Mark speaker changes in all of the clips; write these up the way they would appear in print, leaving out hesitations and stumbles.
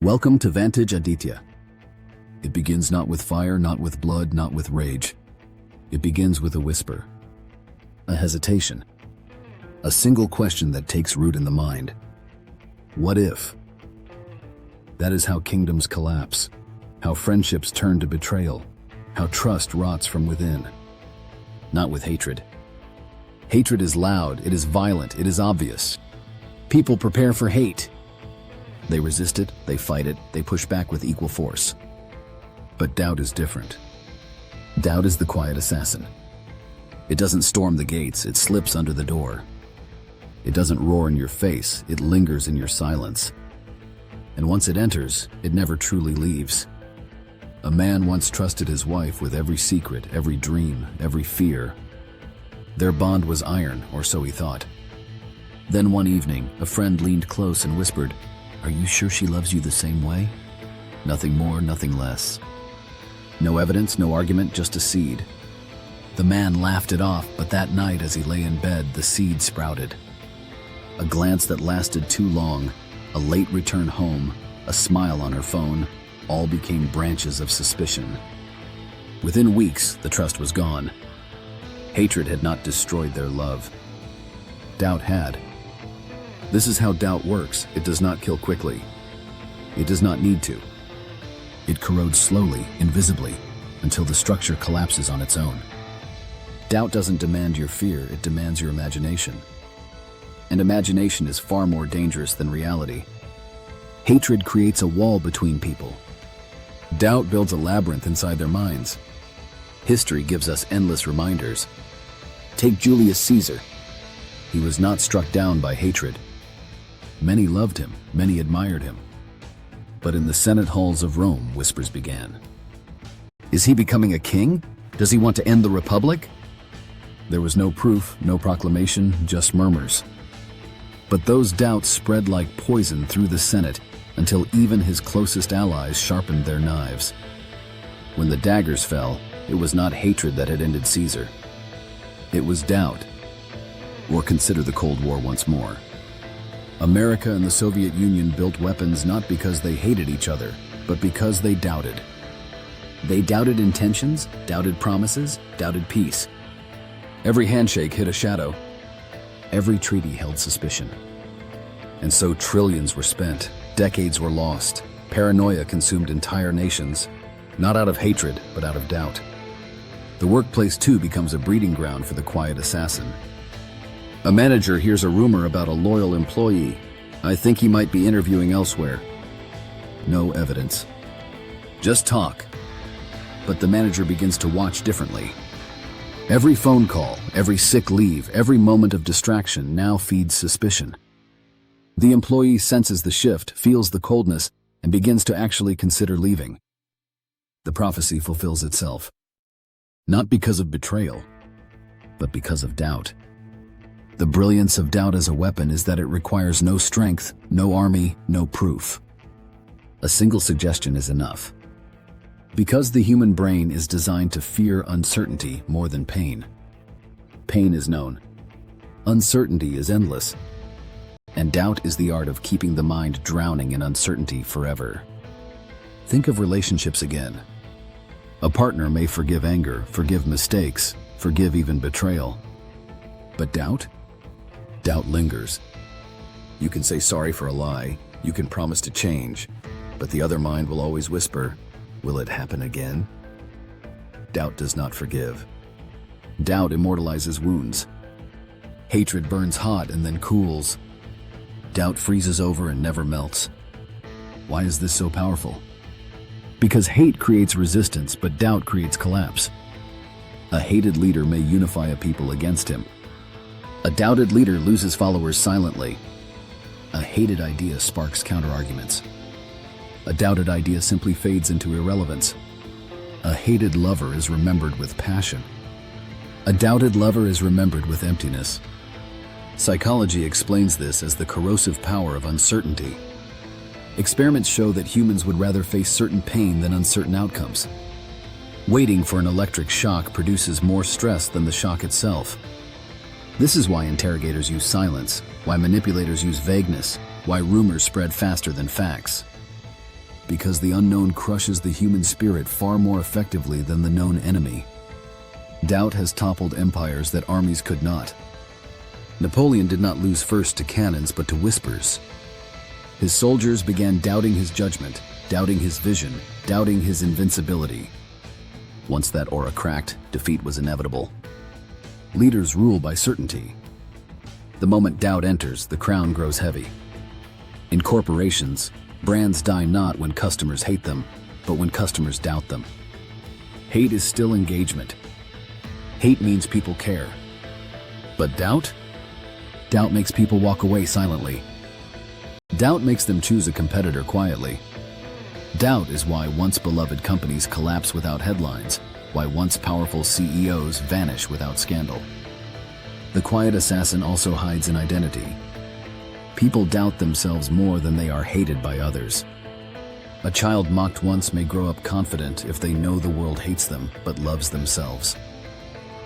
Speaker 1: Welcome to Vantage Aditya. It begins not with fire, not with blood, not with rage. It begins with a whisper, a hesitation, a single question that takes root in the mind. What if? That is how kingdoms collapse, how friendships turn to betrayal, how trust rots from within. Not with hatred. Hatred is loud, it is violent, it is obvious. People prepare for hate. They resist it, they fight it, they push back with equal force. But doubt is different. Doubt is the quiet assassin. It doesn't storm the gates, it slips under the door. It doesn't roar in your face, it lingers in your silence. And once it enters, it never truly leaves. A man once trusted his wife with every secret, every dream, every fear. Their bond was iron, or so he thought. Then one evening, a friend leaned close and whispered, "Are you sure she loves you the same way?" Nothing more, nothing less. No evidence, no argument, just a seed. The man laughed it off, but that night as he lay in bed, the seed sprouted. A glance that lasted too long, a late return home, a smile on her phone, all became branches of suspicion. Within weeks, the trust was gone. Hatred had not destroyed their love. Doubt had. This is how doubt works. It does not kill quickly. It does not need to. It corrodes slowly, invisibly, until the structure collapses on its own. Doubt doesn't demand your fear, it demands your imagination. And imagination is far more dangerous than reality. Hatred creates a wall between people. Doubt builds a labyrinth inside their minds. History gives us endless reminders. Take Julius Caesar. He was not struck down by hatred. Many loved him, many admired him. But in the Senate halls of Rome, whispers began. Is he becoming a king? Does he want to end the Republic? There was no proof, no proclamation, just murmurs. But those doubts spread like poison through the Senate until even his closest allies sharpened their knives. When the daggers fell, it was not hatred that had ended Caesar. It was doubt. Or consider the Cold War once more. America and the Soviet Union built weapons not because they hated each other, but because they doubted. They doubted intentions, doubted promises, doubted peace. Every handshake hid a shadow. Every treaty held suspicion. And so trillions were spent, decades were lost, paranoia consumed entire nations, not out of hatred, but out of doubt. The workplace too becomes a breeding ground for the quiet assassin. A manager hears a rumor about a loyal employee. I think he might be interviewing elsewhere. No evidence. Just talk. But the manager begins to watch differently. Every phone call, every sick leave, every moment of distraction now feeds suspicion. The employee senses the shift, feels the coldness, and begins to actually consider leaving. The prophecy fulfills itself. Not because of betrayal, but because of doubt. The brilliance of doubt as a weapon is that it requires no strength, no army, no proof. A single suggestion is enough. Because the human brain is designed to fear uncertainty more than pain. Pain is known. Uncertainty is endless. And doubt is the art of keeping the mind drowning in uncertainty forever. Think of relationships again. A partner may forgive anger, forgive mistakes, forgive even betrayal. But doubt? Doubt lingers. You can say sorry for a lie, you can promise to change, but the other mind will always whisper, will it happen again? Doubt does not forgive. Doubt immortalizes wounds. Hatred burns hot and then cools. Doubt freezes over and never melts. Why is this so powerful? Because hate creates resistance, but doubt creates collapse. A hated leader may unify a people against him. A doubted leader loses followers silently. A hated idea sparks counterarguments. A doubted idea simply fades into irrelevance. A hated lover is remembered with passion. A doubted lover is remembered with emptiness. Psychology explains this as the corrosive power of uncertainty. Experiments show that humans would rather face certain pain than uncertain outcomes. Waiting for an electric shock produces more stress than the shock itself. This is why interrogators use silence, why manipulators use vagueness, why rumors spread faster than facts. Because the unknown crushes the human spirit far more effectively than the known enemy. Doubt has toppled empires that armies could not. Napoleon did not lose first to cannons but to whispers. His soldiers began doubting his judgment, doubting his vision, doubting his invincibility. Once that aura cracked, defeat was inevitable. Leaders rule by certainty. The moment doubt enters, the crown grows heavy. In corporations, brands die not when customers hate them, but when customers doubt them. Hate is still engagement. Hate means people care. But doubt? Doubt makes people walk away silently. Doubt makes them choose a competitor quietly. Doubt is why once beloved companies collapse without headlines, why once powerful CEOs vanish without scandal. The quiet assassin also hides in identity. People doubt themselves more than they are hated by others. A child mocked once may grow up confident if they know the world hates them but loves themselves.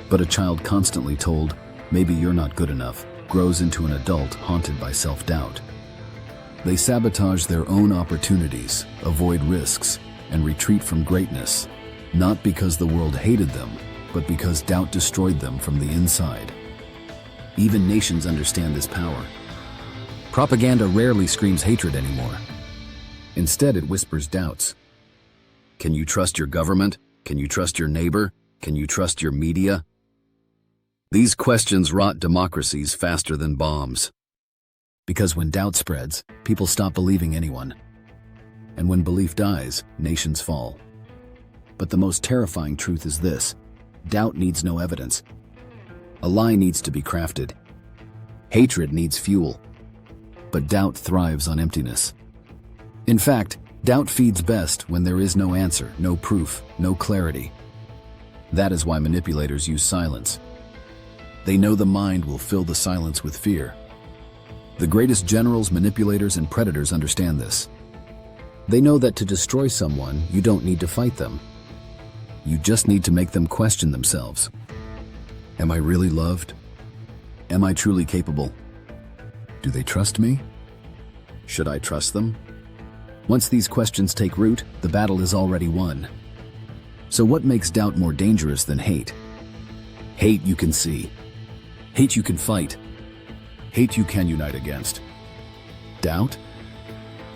Speaker 1: But a child constantly told, "Maybe you're not good enough," grows into an adult haunted by self-doubt. They sabotage their own opportunities, avoid risks, and retreat from greatness, not because the world hated them, but because doubt destroyed them from the inside. Even nations understand this power. Propaganda rarely screams hatred anymore. Instead, it whispers doubts. Can you trust your government? Can you trust your neighbor? Can you trust your media? These questions rot democracies faster than bombs. Because when doubt spreads, people stop believing anyone. And when belief dies, nations fall. But the most terrifying truth is this: doubt needs no evidence. A lie needs to be crafted. Hatred needs fuel. But doubt thrives on emptiness. In fact, doubt feeds best when there is no answer, no proof, no clarity. That is why manipulators use silence. They know the mind will fill the silence with fear. The greatest generals, manipulators, and predators understand this. They know that to destroy someone, you don't need to fight them. You just need to make them question themselves. Am I really loved? Am I truly capable? Do they trust me? Should I trust them? Once these questions take root, the battle is already won. So what makes doubt more dangerous than hate? Hate you can see. Hate you can fight. Hate you can unite against. Doubt?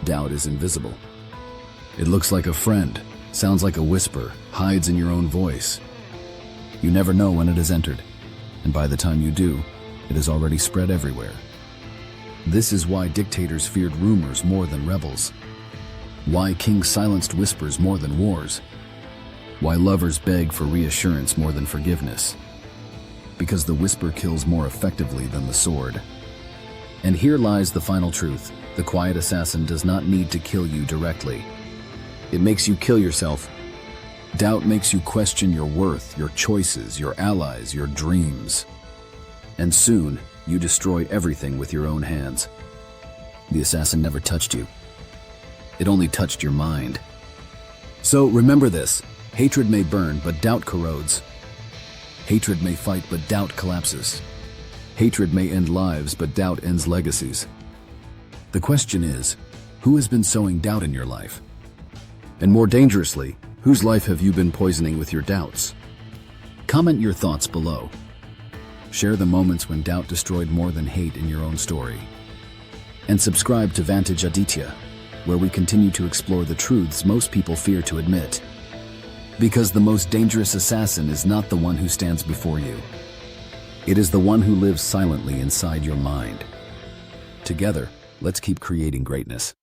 Speaker 1: Doubt is invisible. It looks like a friend, sounds like a whisper, hides in your own voice. You never know when it has entered, and by the time you do, it has already spread everywhere. This is why dictators feared rumors more than rebels. Why kings silenced whispers more than wars. Why lovers beg for reassurance more than forgiveness. Because the whisper kills more effectively than the sword. And here lies the final truth. The quiet assassin does not need to kill you directly. It makes you kill yourself. Doubt makes you question your worth, your choices, your allies, your dreams. And soon, you destroy everything with your own hands. The assassin never touched you. It only touched your mind. So remember this: hatred may burn, but doubt corrodes. Hatred may fight, but doubt collapses. Hatred may end lives, but doubt ends legacies. The question is, who has been sowing doubt in your life? And more dangerously, whose life have you been poisoning with your doubts? Comment your thoughts below. Share the moments when doubt destroyed more than hate in your own story. And subscribe to Vantage Aditya, where we continue to explore the truths most people fear to admit. Because the most dangerous assassin is not the one who stands before you. It is the one who lives silently inside your mind. Together, let's keep creating greatness.